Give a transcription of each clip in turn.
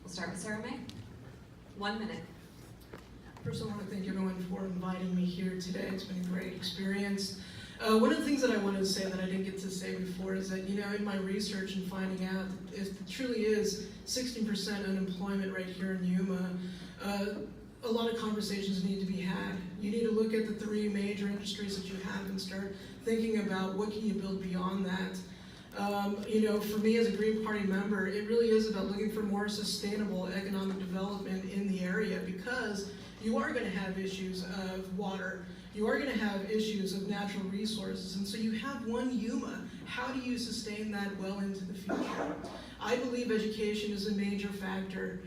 We'll start with Sarah May. 1 minute. First, I want to thank everyone for inviting me here today. It's been a great experience. One of the things that I wanted to say that I didn't get to say before is that, in my research and finding out that it truly is 16% unemployment right here in Yuma, a lot of conversations need to be had. You need to look at the 3 major industries that you have and start thinking about what can you build beyond that. For me as a Green Party member, it really is about looking for more sustainable economic development in the area, because you are going to have issues of water, you are going to have issues of natural resources, and so you have one Yuma. How do you sustain that well into the future? I believe education is a major factor.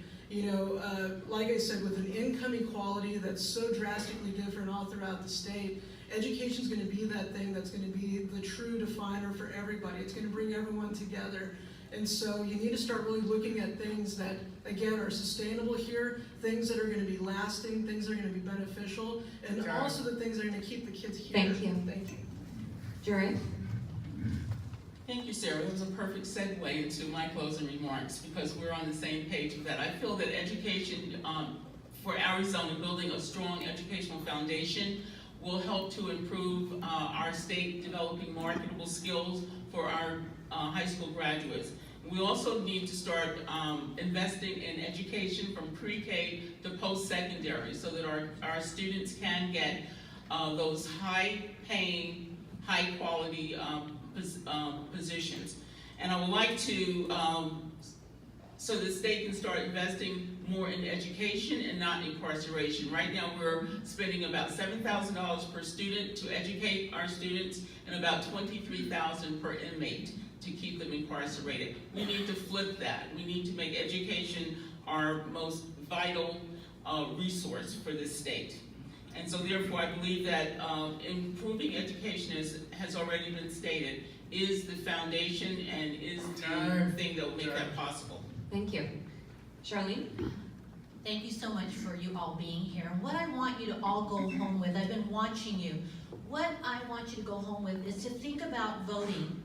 Like I said, with an income equality that's so drastically different all throughout the state, education is going to be that thing that's going to be the true definer for everybody. It's going to bring everyone together. And so you need to start really looking at things that, again, are sustainable here, things that are going to be lasting, things that are going to be beneficial, and also the things that are going to keep the kids here. Thank you. Thank you. Jury? Thank you, Sarah. It was a perfect segue into my closing remarks, because we're on the same page with that. I feel that education for Arizona, building a strong educational foundation, will help to improve our state developing marketable skills for our high school graduates. We also need to start investing in education from pre-K to post-secondary, so that our students can get those high-paying, high-quality positions. And I would like to, so the state can start investing more in education and not incarceration. Right now we're spending about $7,000 per student to educate our students, and about $23,000 per inmate to keep them incarcerated. We need to flip that. We need to make education our most vital resource for this state. And so therefore I believe that improving education, has already been stated, is the foundation and is the thing that will make that possible. Thank you. Charlene? Thank you so much for you all being here. What I want you to all go home with, I've been watching you. What I want you to go home with is to think about voting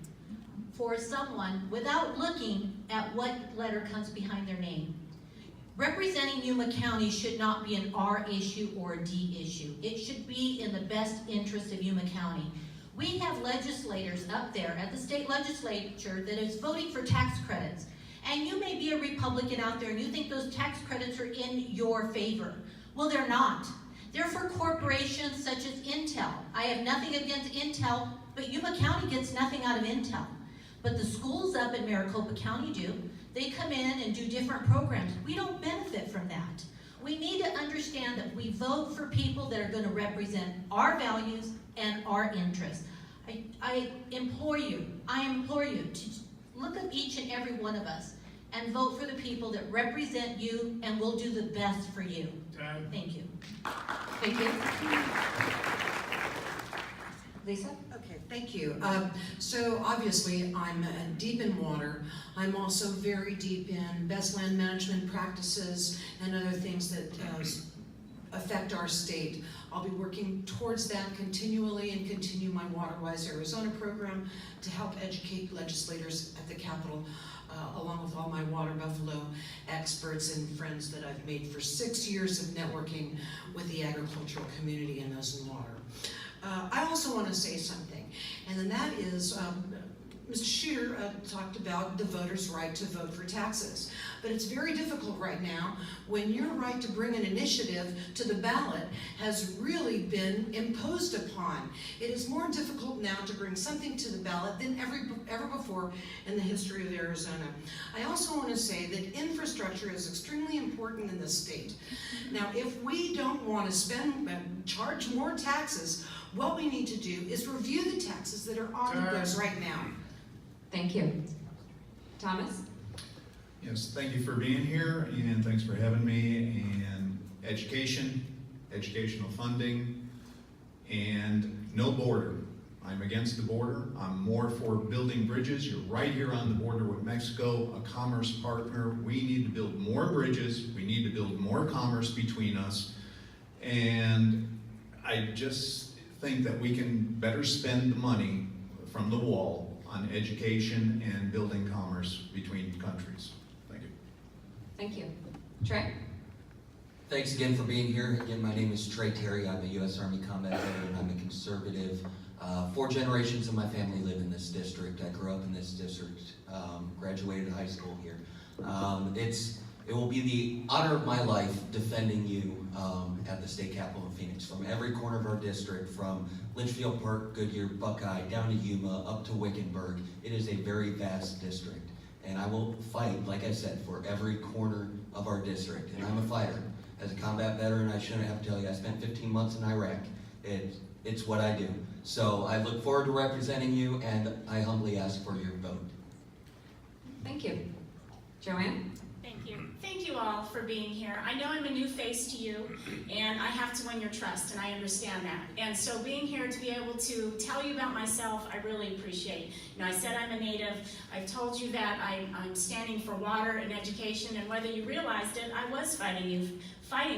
for someone without looking at what letter comes behind their name. Representing Yuma County should not be an R issue or a D issue. It should be in the best interest of Yuma County. We have legislators up there at the state legislature that is voting for tax credits. And you may be a Republican out there and you think those tax credits are in your favor. Well, they're not. They're for corporations such as Intel. I have nothing against Intel, but Yuma County gets nothing out of Intel. But the schools up in Maricopa County do. They come in and do different programs. We don't benefit from that. We need to understand that we vote for people that are going to represent our values and our interests. I implore you to look at each and every one of us and vote for the people that represent you and will do the best for you. Thank you. Thank you. Lisa? Okay, thank you. So obviously I'm deep in water. I'm also very deep in best land management practices and other things that affect our state. I'll be working towards that continually and continue my WaterWise Arizona program to help educate legislators at the Capitol, along with all my Water Buffalo experts and friends that I've made for 6 years of networking with the agricultural community and those in water. I also want to say something, and then that is, Mr. Shooter talked about the voters' right to vote for taxes. But it's very difficult right now when your right to bring an initiative to the ballot has really been imposed upon. It is more difficult now to bring something to the ballot than ever before in the history of Arizona. I also want to say that infrastructure is extremely important in this state. Now, if we don't want to charge more taxes, what we need to do is review the taxes that are on the books right now. Thank you. Thomas? Yes, thank you for being here, and thanks for having me. And education, educational funding, and no border. I'm against the border. I'm more for building bridges. You're right here on the border with Mexico, a commerce partner. We need to build more bridges. We need to build more commerce between us. And I just think that we can better spend the money from the wall on education and building commerce between countries. Thank you. Thank you. Trey? Thanks again for being here. Again, my name is Trey Terry. I'm a U.S. Army combat veteran. I'm a conservative. 4 generations of my family live in this district. I grew up in this district, graduated high school here. It will be the honor of my life defending you at the state capitol in Phoenix. From every corner of our district, from Litchfield Park, Goodyear, Buckeye, down to Yuma, up to Wickenburg. It is a very vast district. And I will fight, like I said, for every corner of our district. And I'm a fighter. As a combat veteran, I shouldn't have to tell you, I spent 15 months in Iraq. It's what I do. So I look forward to representing you, and I humbly ask for your vote. Thank you. Joanne? Thank you. Thank you all for being here. I know I'm a new face to you, and I have to win your trust, and I understand that. And so being here to be able to tell you about myself, I really appreciate. You know, I said I'm a native. I've told you that I'm standing for water and education, and whether you realized it, I was fighting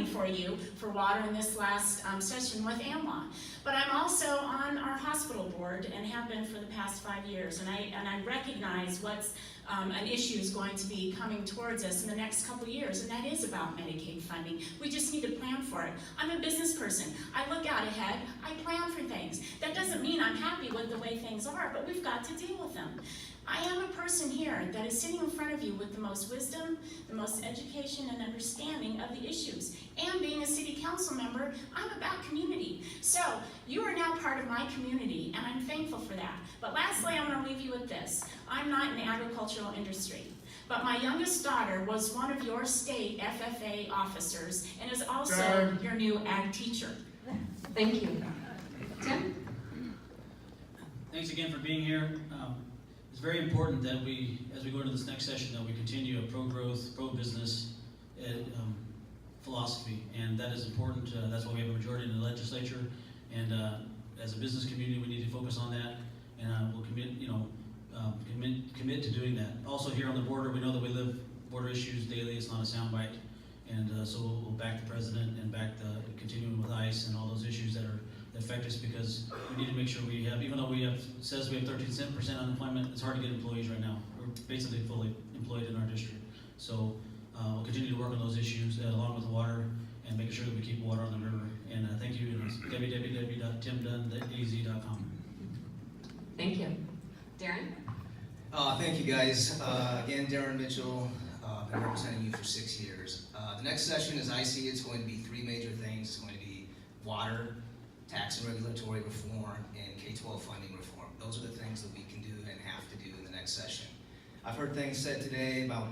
for you for water in this last session with AMWA. But I'm also on our hospital board and have been for the past 5 years, and I recognize what's an issue is going to be coming towards us in the next couple years, and that is about Medicaid funding. We just need to plan for it. I'm a business person. I look out ahead. I plan for things. That doesn't mean I'm happy with the way things are, but we've got to deal with them. I am a person here that is sitting in front of you with the most wisdom, the most education and understanding of the issues. And being a city council member, I'm about community. So you are now part of my community, and I'm thankful for that. But lastly, I want to leave you with this. I'm not in the agricultural industry, but my youngest daughter was one of your state FFA officers and is also your new ag teacher. Thank you. Tim? Thanks again for being here. It's very important that we, as we go into this next session, that we continue a pro-growth, pro-business philosophy, and that is important. That's why we have a majority in the legislature, and as a business community, we need to focus on that, and we'll commit to doing that. Also, here on the border, we know that we live border issues daily. It's not a soundbite, and so we'll back the president and back the continuing with ICE and all those issues that affect us, because we need to make sure we have, even though says we have 13% unemployment, it's hard to get employees right now. We're basically fully employed in our district. So we'll continue to work on those issues along with water and making sure that we keep water on the river. And thank you. It's www.timdunn.az.com. Thank you. Darren? Thank you guys. Again, Darren Mitchell, been representing you for 6 years. The next session, as I see it, it's going to be 3 major things. It's going to be water, tax and regulatory reform, and K-12 funding reform. Those are the things that we can do and have to do in the next session. I've heard things said today about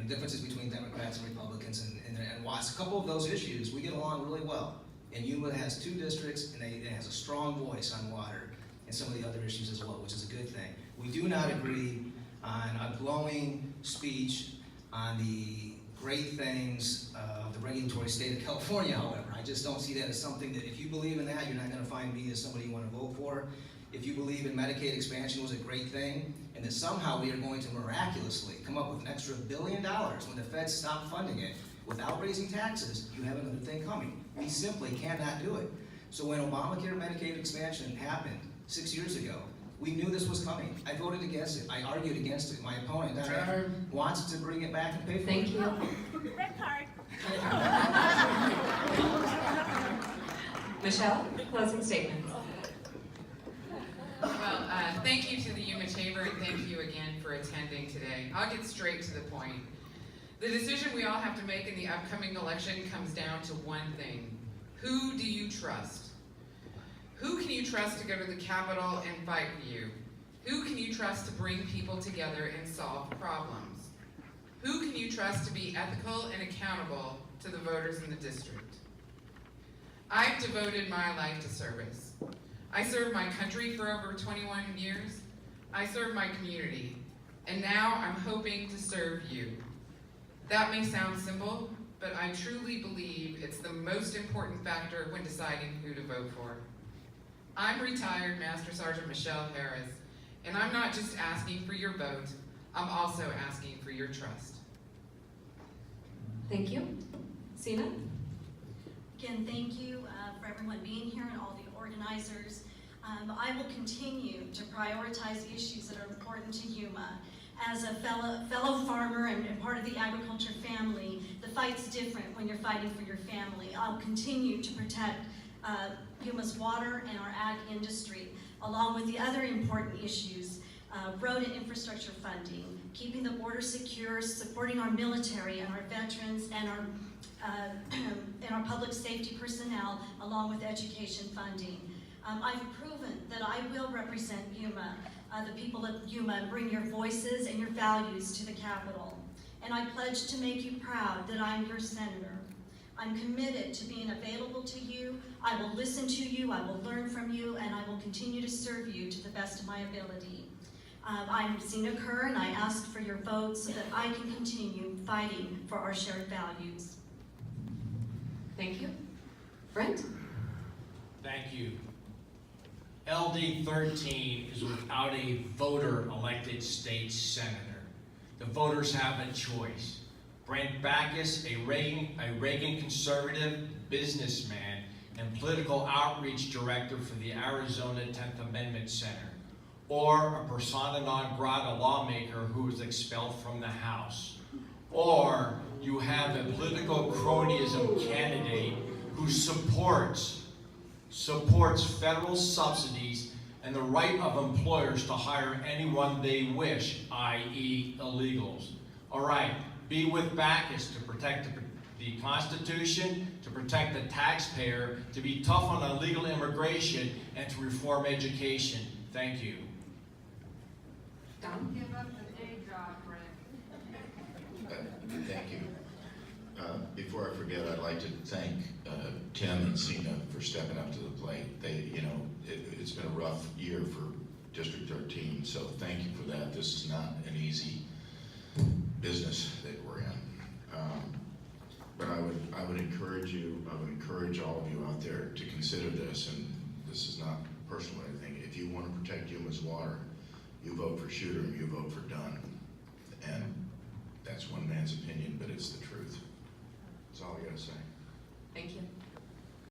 differences between Democrats and Republicans, and while a couple of those issues, we get along really well. And Yuma has 2 districts, and it has a strong voice on water and some of the other issues as well, which is a good thing. We do not agree on a glowing speech on the great things of the regulatory state of California, however. I just don't see that as something that, if you believe in that, you're not going to find me as somebody you want to vote for. If you believe in Medicaid expansion was a great thing, and that somehow we are going to miraculously come up with an extra $1 billion when the feds stop funding it without raising taxes, you have another thing coming. We simply cannot do it. So when Obamacare Medicaid expansion happened 6 years ago, we knew this was coming. I voted against it. I argued against it. My opponent wants to bring it back and pay for Thank it. you. Red card. Michelle, closing statements. Well, thank you to the Yuma Chamber, and thank you again for attending today. I'll get straight to the point. The decision we all have to make in the upcoming election comes down to one thing. Who do you trust? Who can you trust to go to the Capitol and fight for you? Who can you trust to bring people together and solve problems? Who can you trust to be ethical and accountable to the voters in the district? I've devoted my life to service. I served my country for over 21 years. I served my community. And now I'm hoping to serve you. That may sound simple, but I truly believe it's the most important factor when deciding who to vote for. I'm retired Master Sergeant Michelle Harris, and I'm not just asking for your vote, I'm also asking for your trust. Thank you. Sina? Again, thank you for everyone being here and all the organizers. I will continue to prioritize issues that are important to Yuma as a fellow farmer and part of the agriculture family, the fight's different when you're fighting for your family. I'll continue to protect Yuma's water and our ag industry, along with the other important issues, road and infrastructure funding, keeping the border secure, supporting our military and our veterans and our public safety personnel, along with education funding. I've proven that I will represent Yuma, the people of Yuma, and bring your voices and your values to the Capitol. And I pledge to make you proud that I'm your senator. I'm committed to being available to you. I will listen to you, I will learn from you, and I will continue to serve you to the best of my ability. I'm Sina Kerr, and I ask for your votes so that I can continue fighting for our shared values. Thank you. Brent? Thank you. LD 13 is without a voter-elected state senator. The voters have a choice. Brent Backus, a Reagan conservative businessman and political outreach director for the Arizona 10th Amendment Center, or a persona non grata lawmaker who was expelled from the House. Or you have a political cronyism candidate who supports federal subsidies and the right of employers to hire anyone they wish, i.e. illegals. All right, be with Backus to protect the Constitution, to protect the taxpayer, to be tough on illegal immigration, and to reform education. Thank you. Don? Give up the day job, Brent. Thank you. Before I forget, I'd like to thank Tim and Sina for stepping up to the plate. They, it's been a rough year for District 13, so thank you for that. This is not an easy business that we're in. But I would encourage you, I would encourage all of you out there to consider this, and this is not personal or anything. If you want to protect Yuma's water, you vote for Shooter and you vote for Dunn. And that's one man's opinion, but it's the truth. That's all I gotta say. Thank you.